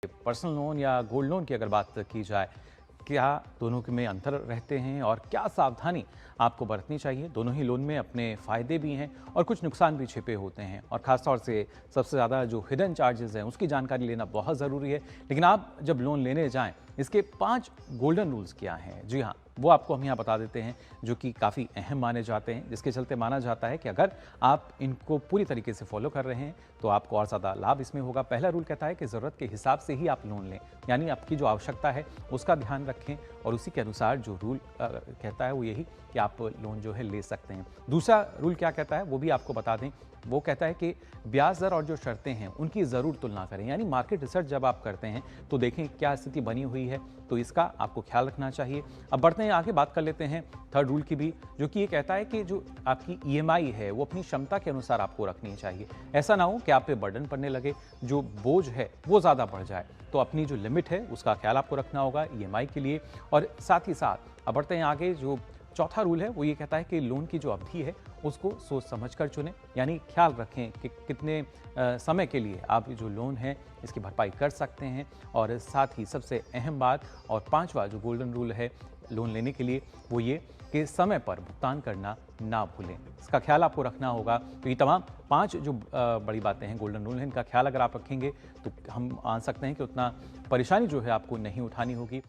Personal loan या gold loan की अगर बात की जाए, क्या दोनों के में अंतर रहते हैं और क्या सावधानी आपको बरतनी चाहिए? दोनों ही लोन में अपने फ़ायदे भी हैं और कुछ नुकसान भी छिपे होते हैं और ख़ास तौर से सबसे ज़्यादा जो हिडन चार्जेज़ हैं, उसकी जानकारी लेना बहुत ज़रूरी है। लेकिन आप जब लोन लेने जाएँ, इसके 5 गोल्डन रूल्स क्या हैं? जी हाँ, वो आपको हम यहाँ बता देते हैं, जो कि काफ़ी अहम माने जाते हैं, जिसके चलते माना जाता है कि अगर आप इनको पूरी तरीके से फ़ॉलो कर रहे हैं, तो आपको और ज़्यादा लाभ इसमें होगा। पहला रूल कहता है कि ज़रूरत के हिसाब से ही आप लोन लें, यानी आपकी जो आवश्यकता है, उसका ध्यान रखें और उसी के अनुसार जो रूल कहता है वो यही कि आप लोन जो है ले सकते हैं। दूसरा रूल क्या कहता है वो भी आपको बता दें। वो कहता है कि ब्याज दर और जो शर्तें हैं उनकी ज़रूर तुलना करें, यानी मार्केट रिसर्च जब आप करते हैं तो देखें क्या स्थिति बनी हुई है, तो इसका आपको ख्याल रखना चाहिए। अब बढ़ते हैं आगे, बात कर लेते हैं थर्ड रूल की भी, जो कि ये कहता है कि जो आपकी ईएमआई है वो अपनी क्षमता के अनुसार आपको रखनी चाहिए। ऐसा ना हो कि आप पे बर्डन पड़ने लगे, जो बोझ है वो ज़्यादा बढ़ जाए। तो अपनी जो लिमिट है उसका ख्याल आपको रखना होगा ईएमआई के लिए। और साथ ही साथ अब बढ़ते हैं आगे, जो चौथा रूल है वो ये कहता है कि लोन की जो अवधि है उसको सोच समझ कर चुनें, यानी ख्याल रखें कि कितने समय के लिए आप जो लोन है इसकी भरपाई कर सकते हैं। और साथ ही सबसे अहम बात और पांचवा जो गोल्डन रूल है लोन लेने के लिए वो ये कि समय पर भुगतान करना ना भूलें, इसका ख्याल आपको रखना होगा। तो ये तमाम 5 जो बड़ी बातें हैं, गोल्डन रूल हैं, इनका ख्याल अगर आप रखेंगे तो हम मान सकते हैं कि उतना परेशानी जो है आपको नहीं उठानी होगी।